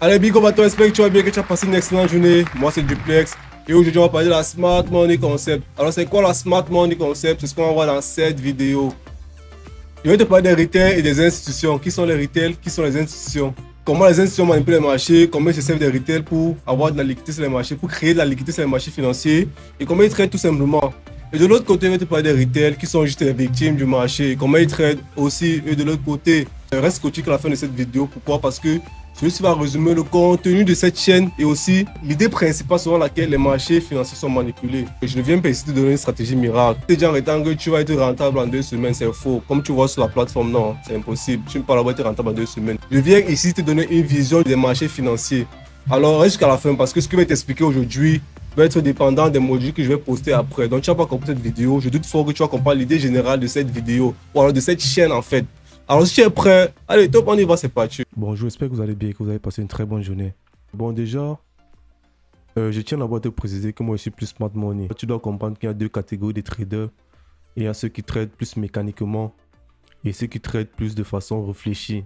Allez, big up à toi, j'espère que tu vas bien, que tu as passé une excellente journée. Moi, c'est Duplex. Et aujourd'hui, on va parler de la Smart Money Concept. Alors, c'est quoi la Smart Money Concept? C'est ce qu'on va voir dans cette vidéo. Je vais te parler des retail et des institutions. Qui sont les retail? Qui sont les institutions? Comment les institutions manipulent les marchés? Comment ils se servent des retail pour avoir de la liquidité sur les marchés, pour créer de la liquidité sur les marchés financiers? Et comment ils traitent tout simplement? Et de l'autre côté, je vais te parler des retail qui sont juste les victimes du marché. Comment ils traitent aussi, et de l'autre côté. Reste scotché à la fin de cette vidéo. Pourquoi? Parce que celui-ci va résumer le contenu de cette chaîne et aussi l'idée principale selon laquelle les marchés financiers sont manipulés. Et je ne viens pas ici te donner une stratégie miracle. Tu es déjà en étant que tu vas être rentable en 2 semaines, c'est faux. Comme tu vois sur la plateforme, non, c'est impossible. Tu ne peux pas avoir été rentable en 2 semaines. Je viens ici te donner une vision des marchés financiers. Alors reste jusqu'à la fin parce que ce que je vais t'expliquer aujourd'hui va être dépendant des modules que je vais poster après. Donc tu n'as pas compris cette vidéo. Je doute fort que tu vas comprendre l'idée générale de cette vidéo ou alors de cette chaîne en fait. Alors si tu es prêt, allez top, on y va, c'est parti. Bonjour, j'espère que vous allez bien et que vous avez passé une très bonne journée. Bon, déjà, je tiens d'abord à te préciser que moi je suis plus smart money. Tu dois comprendre qu'il y a deux catégories de traders. Il y a ceux qui tradent plus mécaniquement et ceux qui tradent plus de façon réfléchie.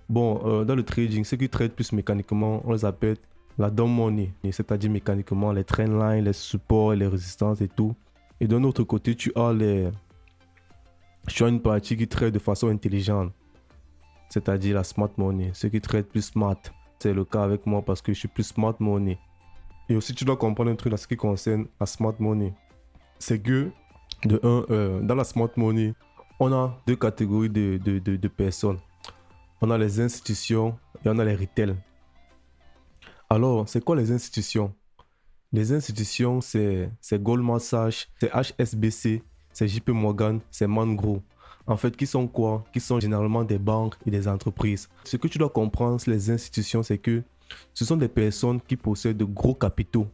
Bon, dans le trading, ceux qui tradent plus mécaniquement, on les appelle la dumb money, c'est-à-dire mécaniquement les trendlines, les supports, les résistances et tout. Et d'un autre côté, tu as une partie qui trade de façon intelligente, c'est-à-dire la smart money, ceux qui traitent plus smart. C'est le cas avec moi parce que je suis plus smart money. Et aussi, tu dois comprendre un truc en ce qui concerne la smart money. C'est que, dans la smart money, on a deux catégories de personnes. On a les institutions et on a les retail. Alors, c'est quoi les institutions? Les institutions, c'est Goldman Sachs, c'est HSBC, c'est JP Morgan, c'est Man Group. En fait, qui sont quoi? Qui sont généralement des banques et des entreprises. Ce que tu dois comprendre sur les institutions, c'est que ce sont des personnes qui possèdent de gros capitaux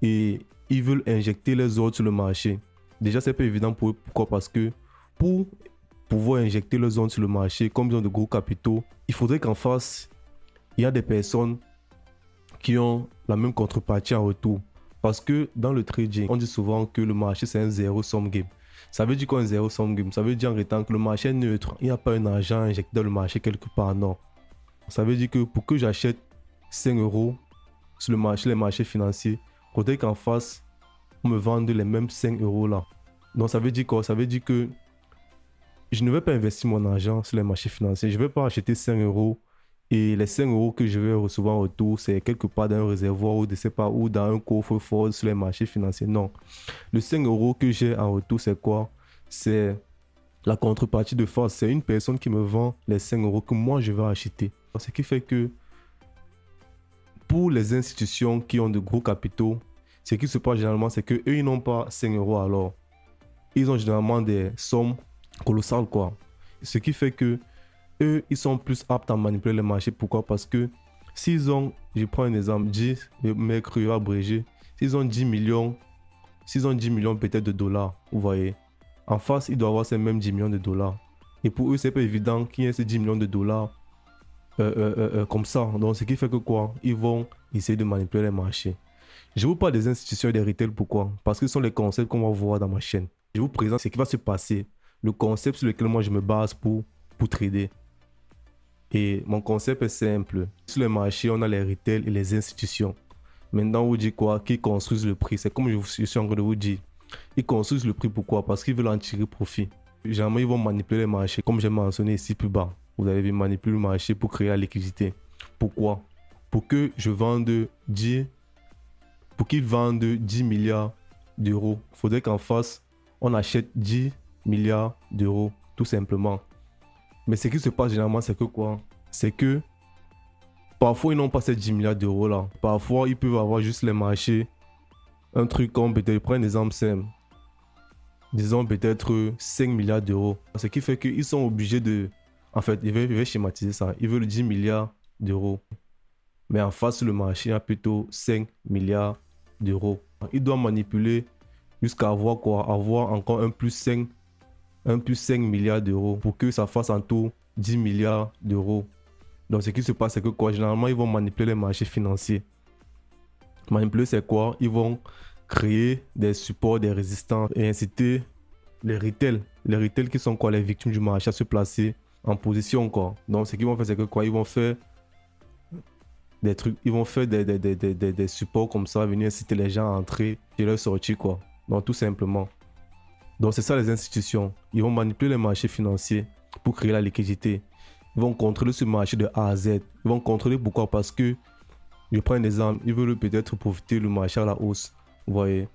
et ils veulent injecter les autres sur le marché. Déjà, c'est pas évident pour eux. Pourquoi? Parce que pour pouvoir injecter les autres sur le marché, comme ils ont de gros capitaux, il faudrait qu'en face, il y a des personnes qui ont la même contrepartie en retour. Parce que dans le trading, on dit souvent que le marché c'est un zéro-sum game. Ça veut dire quoi un zéro-sum game? Ça veut dire en étant que le marché est neutre. Il n'y a pas un argent injecté dans le marché quelque part, non. Ça veut dire que pour que j'achète 5 euros sur le marché, les marchés financiers, il faudrait qu'en face, on me vende les mêmes 5 euros là. Donc ça veut dire quoi? Ça veut dire que je ne vais pas investir mon argent sur les marchés financiers. Je ne vais pas acheter 5 euros et les 5 euros que je vais recevoir en retour, c'est quelque part dans un réservoir ou je ne sais pas où, dans un coffre-fort sur les marchés financiers. Non. Le 5 euros que j'ai en retour, c'est quoi? C'est la contrepartie de force. C'est une personne qui me vend les 5 euros que moi je vais acheter. Ce qui fait que pour les institutions qui ont de gros capitaux, ce qui se passe généralement, c'est qu'eux, ils n'ont pas 5 euros alors. Ils ont généralement des sommes colossales, quoi. Ce qui fait que eux, ils sont plus aptes à manipuler les marchés. Pourquoi? Parce que s'ils ont, je prends un exemple, 10, mais cru abrégé, s'ils ont 10 millions, peut-être de dollars, vous voyez, en face, ils doivent avoir ces mêmes 10 millions de dollars. Et pour eux, c'est pas évident qu'il y ait ces 10 millions de dollars comme ça. Donc, ce qui fait que quoi? Ils vont essayer de manipuler les marchés. Je vous parle des institutions et des retail, pourquoi? Parce que ce sont les concepts qu'on va voir dans ma chaîne. Je vous présente ce qui va se passer, le concept sur lequel moi je me base pour trader. Et mon concept est simple. Sur les marchés, on a les retail et les institutions. Maintenant, on vous dit quoi? Qu'ils construisent le prix. C'est comme je suis en train de vous dire. Ils construisent le prix, pourquoi? Parce qu'ils veulent en tirer profit. Généralement, ils vont manipuler les marchés, comme j'ai mentionné ici plus bas. Vous avez vu, manipuler le marché pour créer la liquidité. Pourquoi? Pour que je vende 10, pour qu'ils vendent 10 milliards d'euros, il faudrait qu'en face, on achète 10 milliards d'euros, tout simplement. Mais ce qui se passe généralement, c'est que quoi? C'est que parfois, ils n'ont pas ces 10 milliards d'euros là. Parfois, ils peuvent avoir juste les marchés. Un truc comme peut-être, prends un exemple simple. Disons peut-être 5 milliards d'euros. Ce qui fait qu'ils sont obligés de... En fait, ils veulent schématiser ça. Ils veulent 10 milliards d'euros. Mais en face, sur le marché, il y a plutôt 5 milliards d'euros. Ils doivent manipuler jusqu'à avoir quoi? Avoir encore un plus 5 milliards d'euros pour que ça fasse en tout 10 milliards d'euros. Donc ce qui se passe, c'est que quoi? Généralement, ils vont manipuler les marchés financiers. Manipuler, c'est quoi? Ils vont créer des supports, des résistances et inciter les retail. Les retail qui sont quoi? Les victimes du marché à se placer en position, quoi. Donc ce qu'ils vont faire, c'est que quoi? Ils vont faire des trucs, ils vont faire des supports comme ça, venir inciter les gens à entrer et leur sortir, quoi. Donc, tout simplement. Donc, c'est ça les institutions. Ils vont manipuler les marchés financiers pour créer la liquidité. Ils vont contrôler ce marché de A à Z. Ils vont contrôler pourquoi? Parce que, je prends un exemple, ils veulent peut-être profiter le marché à la hausse. Vous voyez?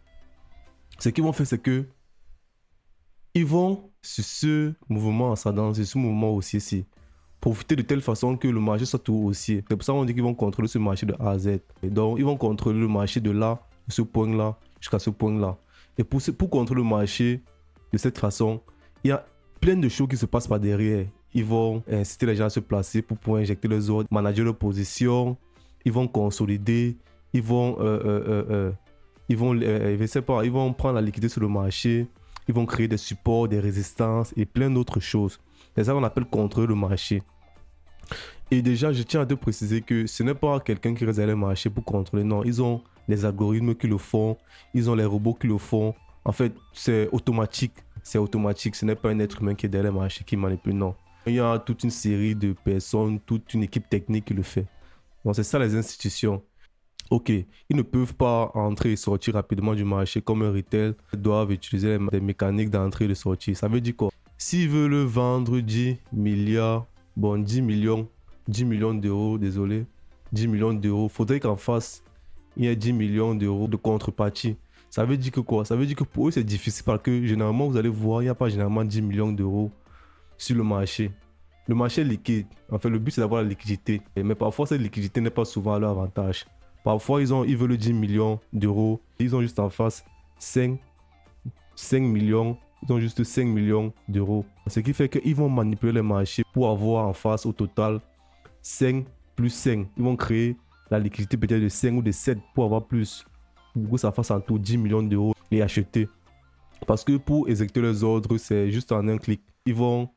Ce qu'ils vont faire, c'est que ils vont, sur ce mouvement ascendant, sur ce mouvement haussier, profiter de telle façon que le marché soit tout haussier. C'est pour ça qu'on dit qu'ils vont contrôler ce marché de A à Z. Et donc, ils vont contrôler le marché de là, de ce point-là, jusqu'à ce point-là. Et pour contrôler le marché de cette façon, il y a plein de choses qui se passent par derrière. Ils vont inciter les gens à se placer pour pouvoir injecter les ordres, manager leur position. Ils vont consolider. Ils vont, ils vont prendre la liquidité sur le marché. Ils vont créer des supports, des résistances et plein d'autres choses. C'est ça qu'on appelle contrôler le marché. Et déjà, je tiens à te préciser que ce n'est pas quelqu'un qui réserve le marché pour contrôler. Non, ils ont les algorithmes qui le font. Ils ont les robots qui le font. En fait, c'est automatique. C'est automatique. Ce n'est pas un être humain qui est derrière le marché qui manipule. Non. Il y a toute une série de personnes, toute une équipe technique qui le fait. Donc, c'est ça les institutions. Ok, ils ne peuvent pas entrer et sortir rapidement du marché comme un retail. Ils doivent utiliser des mécaniques d'entrée et de sortie. Ça veut dire quoi? S'ils veulent vendre 10 milliards, bon 10 millions d'euros, désolé, 10 millions d'euros, faudrait qu'en face, il y ait 10 millions d'euros de contrepartie. Ça veut dire que quoi? Ça veut dire que pour eux, c'est difficile parce que généralement, vous allez voir, il n'y a pas généralement 10 millions d'euros sur le marché. Le marché est liquide. En fait, le but, c'est d'avoir la liquidité. Mais parfois, cette liquidité n'est pas souvent à leur avantage. Parfois, ils veulent 10 millions d'euros. Ils ont juste en face 5 millions. Ils ont juste 5 millions d'euros. Ce qui fait qu'ils vont manipuler les marchés pour avoir en face au total 5 plus 5. Ils vont créer la liquidité peut-être de 5 ou de 7 pour avoir plus. Pour que ça fasse en tout 10 millions d'euros et acheter. Parce que pour exécuter les ordres, c'est juste en un clic. Ils vont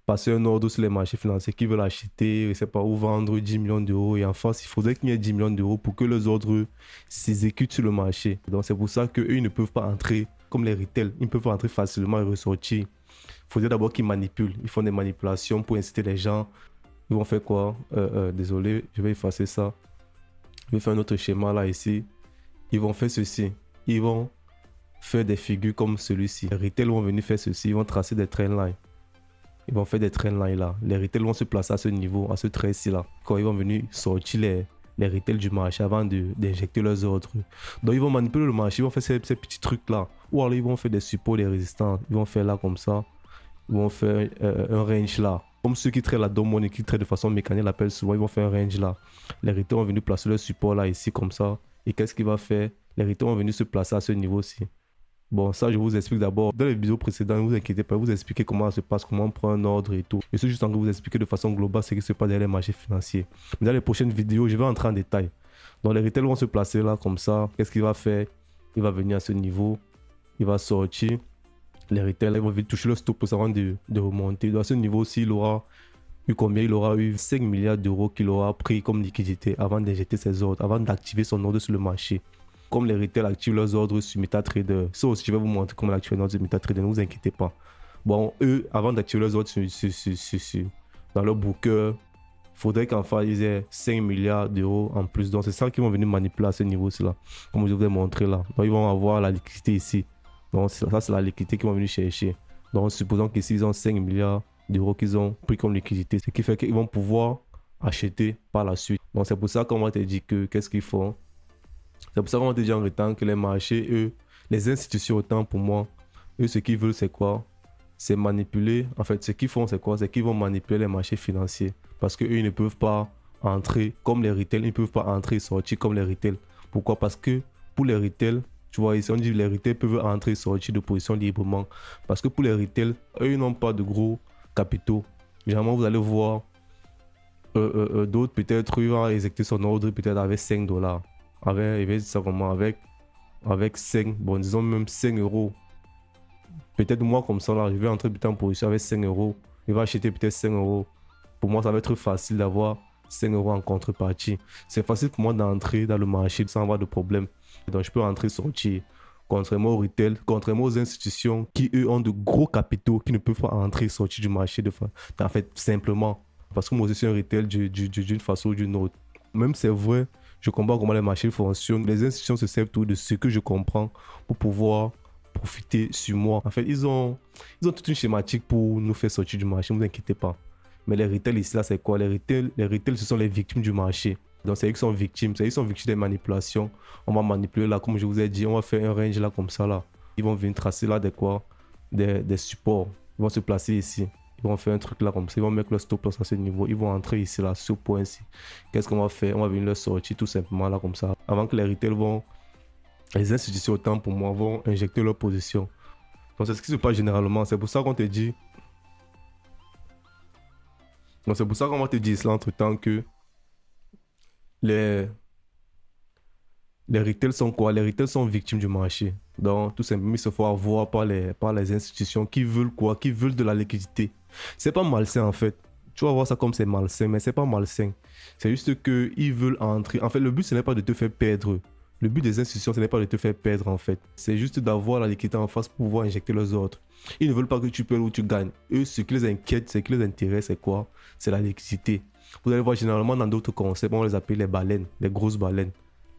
passer un ordre sur les marchés financiers qui veulent acheter, je ne sais pas, ou vendre 10 millions d'euros. Et en face, il faudrait qu'il y ait 10 millions d'euros pour que les ordres s'exécutent sur le marché. Donc, c'est pour ça qu'eux, ils ne peuvent pas entrer comme les retail. Ils ne peuvent pas entrer facilement et ressortir. Il faudrait d'abord qu'ils manipulent. Ils font des manipulations pour inciter les gens. Ils vont faire quoi? Désolé, je vais effacer ça. Je vais faire un autre schéma là, ici. Ils vont faire ceci. Ils vont faire des figures comme celui-ci. Les retail vont venir faire ceci. Ils vont tracer des trendlines. Ils vont faire des trendlines là. Les retail vont se placer à ce niveau, à ce trait-ci là. Quand ils vont venir sortir les retail du marché avant d'injecter leurs ordres. Donc ils vont manipuler le marché, ils vont faire ces petits trucs là. Ou alors ils vont faire des supports, des résistances. Ils vont faire là comme ça. Ils vont faire un range là. Comme ceux qui traitent la DOM Money, qui traitent de façon mécanique, l'appellent souvent, ils vont faire un range là. Les retail vont venir placer leur support là, ici comme ça. Et qu'est-ce qu'il va faire? Les retail vont venir se placer à ce niveau-ci. Bon, ça, je vous explique d'abord. Dans les vidéos précédentes, ne vous inquiétez pas, je vous expliquer comment ça se passe, comment on prend un ordre et tout. Je suis juste en train de vous expliquer de façon globale ce qui se passe derrière les marchés financiers. Mais dans les prochaines vidéos, je vais entrer en détail. Donc, les retail vont se placer là, comme ça. Qu'est-ce qu'il va faire? Il va venir à ce niveau. Il va sortir. Les retail, ils vont venir toucher le stop pour savoir de remonter. Donc, à ce niveau-ci, il aura eu combien? Il aura eu 5 milliards d'euros qu'il aura pris comme liquidité avant d'injecter ses ordres, avant d'activer son ordre sur le marché. Comme les retail activent leurs ordres sur MetaTrader. Ça aussi, je vais vous montrer comment activer un ordre sur MetaTrader. Ne vous inquiétez pas. Bon, eux, avant d'activer leurs ordres dans leur booker, il faudrait qu'en face, ils aient 5 milliards d'euros en plus. Donc, c'est ça qu'ils vont venir manipuler à ce niveau-ci là. Comme je vous ai montré là. Donc, ils vont avoir la liquidité ici. Donc, ça, c'est la liquidité qu'ils vont venir chercher. Donc, supposons qu'ici, ils ont 5 milliards d'euros qu'ils ont pris comme liquidité. Ce qui fait qu'ils vont pouvoir acheter par la suite. Donc, c'est pour ça qu'on va te dire que qu'est-ce qu'ils font. C'est pour ça qu'on te dit en temps que les marchés, eux, les institutions autant pour moi, eux, ce qu'ils veulent, c'est quoi? C'est manipuler. En fait, ce qu'ils font, c'est quoi? C'est qu'ils vont manipuler les marchés financiers. Parce qu'eux, ils ne peuvent pas entrer comme les retail. Ils ne peuvent pas entrer et sortir comme les retail. Pourquoi? Parce que pour les retail, tu vois, ici, on dit que les retail peuvent entrer et sortir de position librement. Parce que pour les retail, eux, ils n'ont pas de gros capitaux. Généralement, vous allez voir d'autres, peut-être, ils vont exécuter son ordre peut-être avec 5 $. Avec 5, bon disons même 5 euros. Peut-être moi comme ça là, je vais entrer peut-être en position avec 5 euros. Il va acheter peut-être 5 euros. Pour moi, ça va être facile d'avoir 5 euros en contrepartie. C'est facile pour moi d'entrer dans le marché sans avoir de problème. Donc je peux entrer, sortir. Contrairement aux retail, contrairement aux institutions qui eux ont de gros capitaux, qui ne peuvent pas entrer et sortir du marché en fait simplement. Parce que moi aussi je suis un retail d'une façon ou d'une autre. Même c'est vrai, je comprends comment les marchés fonctionnent. Les institutions se servent tout de ce que je comprends pour pouvoir profiter sur moi. En fait, ils ont toute une schématique pour nous faire sortir du marché, ne vous inquiétez pas. Mais les retail ici, là, c'est quoi? Les retail, ce sont les victimes du marché. Donc, c'est eux qui sont victimes. C'est eux qui sont victimes des manipulations. On va manipuler là, comme je vous ai dit, on va faire un range là, comme ça là. Ils vont venir tracer là des supports. Ils vont se placer ici. Ils vont faire un truc là comme ça. Ils vont mettre le stop loss à ce niveau. Ils vont entrer ici là, sur ce point-ci. Qu'est-ce qu'on va faire? On va venir le sortir tout simplement là comme ça. Avant que les retail les institutions, autant pour moi, vont injecter leur position. Donc, c'est ce qui se passe généralement. C'est pour ça qu'on te dit. Donc, c'est pour ça qu'on va te dire cela entre temps que les retail sont quoi? Les retail sont victimes du marché. Donc, tout simplement, ils se font avoir par les institutions qui veulent quoi? Qui veulent de la liquidité. C'est pas malsain en fait. Tu vas voir ça comme c'est malsain, mais c'est pas malsain. C'est juste qu'ils veulent entrer. En fait, le but, ce n'est pas de te faire perdre. Le but des institutions, ce n'est pas de te faire perdre en fait. C'est juste d'avoir la liquidité en face pour pouvoir injecter les autres. Ils ne veulent pas que tu perdes ou tu gagnes. Eux, ce qui les inquiète, ce qui les intéresse, c'est quoi? C'est la liquidité. Vous allez voir généralement dans d'autres concepts, on les appelle les baleines, les grosses baleines.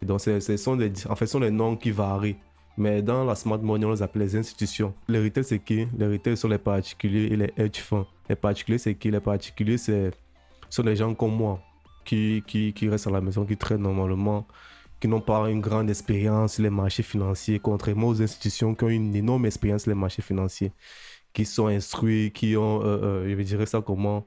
Et donc, ce sont les noms qui varient. Mais dans la smart money, on les appelle les institutions. Les retail, c'est qui? Les retail sont les particuliers et les hedge funds. Les particuliers, c'est qui? Les particuliers, sont des gens comme moi qui restent à la maison, qui traînent normalement, qui n'ont pas une grande expérience sur les marchés financiers, contrairement aux institutions qui ont une énorme expérience sur les marchés financiers, qui sont instruits, qui ont, je dirais ça comment,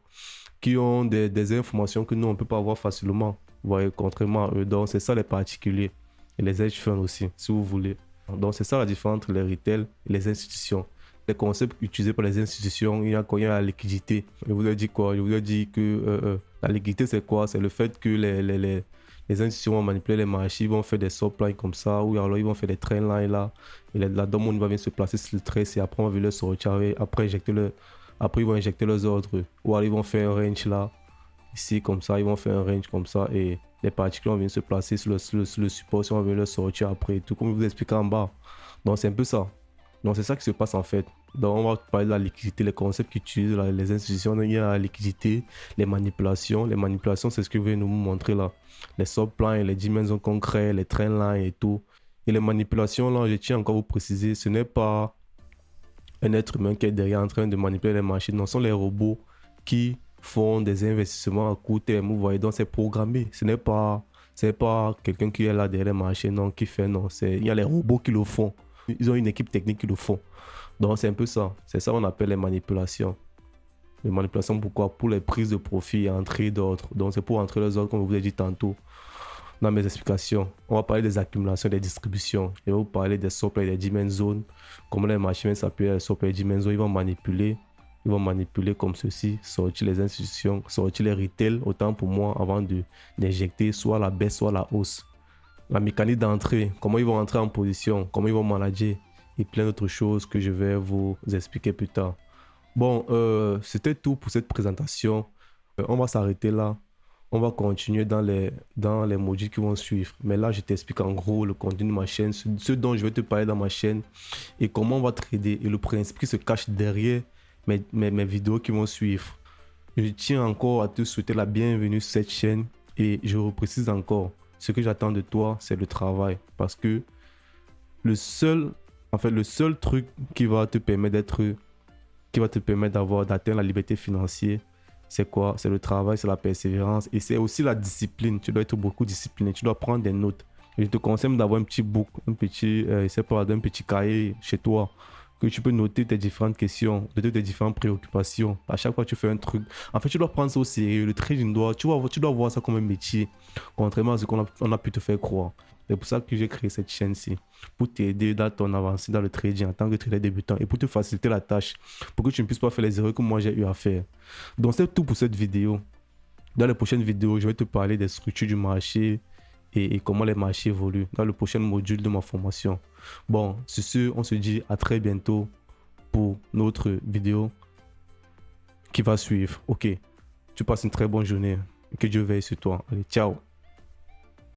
qui ont des informations que nous, on ne peut pas avoir facilement. Vous voyez, contrairement à eux. Donc, c'est ça les particuliers. Et les hedge funds aussi, si vous voulez. Donc, c'est ça la différence entre les retail et les institutions. Les concepts utilisés par les institutions, il y a la liquidité. Je vous ai dit quoi? Je vous ai dit que la liquidité, c'est quoi? C'est le fait que les institutions vont manipuler les marchés, ils vont faire des sublines comme ça, ou alors ils vont faire des trendlines là. Et la demande va venir se placer sur le trait, et après on va venir le sortir, après ils vont injecter leurs ordres. Ou alors ils vont faire un range là, ici comme ça, ils vont faire un range comme ça, et les particules vont venir se placer sur le support, si on va venir le sortir après, tout comme je vous explique en bas. Donc c'est un peu ça. Donc c'est ça qui se passe en fait. Donc on va parler de la liquidité, les concepts qu'utilisent les institutions. Il y a la liquidité, les manipulations. Les manipulations, c'est ce que je vais nous montrer là. Les subplans, les dimensions concrètes, les trendlines et tout. Et les manipulations là, je tiens encore à vous préciser, ce n'est pas un être humain qui est derrière en train de manipuler les machines. Non, ce sont les robots qui font des investissements à court terme. Vous voyez, donc c'est programmé. Ce n'est pas quelqu'un qui est là derrière les machines, non, qui fait, non. Il y a les robots qui le font. Ils ont une équipe technique qui le font. Donc c'est un peu ça. C'est ça qu'on appelle les manipulations. Les manipulations, pourquoi? Pour les prises de profit et entrée d'autres. Donc c'est pour entrer les autres, comme je vous ai dit tantôt dans mes explications. On va parler des accumulations, des distributions. Je vais vous parler des supply et des demand zones. Comment les machines s'appuient les supply et demand zones. Ils vont manipuler comme ceci, sortir les institutions, sortir les retail, autant pour moi, avant d'injecter soit la baisse, soit la hausse. La mécanique d'entrée, comment ils vont entrer en position, comment ils vont manager et plein d'autres choses que je vais vous expliquer plus tard. Bon, c'était tout pour cette présentation. On va s'arrêter là. On va continuer dans les modules qui vont suivre. Mais là, je t'explique en gros le contenu de ma chaîne, ce dont je vais te parler dans ma chaîne et comment on va trader et le principe qui se cache derrière mes vidéos qui vont suivre. Je tiens encore à te souhaiter la bienvenue sur cette chaîne et je reprécise encore. Ce que j'attends de toi, c'est le travail. Parce que le seul truc qui va te permettre d'atteindre la liberté financière, c'est quoi? C'est le travail, c'est la persévérance et c'est aussi la discipline. Tu dois être beaucoup discipliné. Tu dois prendre des notes. Et je te conseille d'avoir un petit book, un petit cahier chez toi que tu peux noter tes différentes questions, tes différentes préoccupations. À chaque fois que tu fais un truc, en fait, tu dois prendre ça au sérieux. Le trading, tu dois voir ça comme un métier, contrairement à ce qu'on a pu te faire croire. C'est pour ça que j'ai créé cette chaîne-ci, pour t'aider dans ton avancée dans le trading en tant que trader débutant et pour te faciliter la tâche, pour que tu ne puisses pas faire les erreurs que moi j'ai eu à faire. Donc c'est tout pour cette vidéo. Dans les prochaines vidéos, je vais te parler des structures du marché et comment les marchés évoluent dans le prochain module de ma formation. Bon, sur ce, on se dit à très bientôt pour notre vidéo qui va suivre. Ok, tu passes une très bonne journée et que Dieu veille sur toi. Allez, ciao.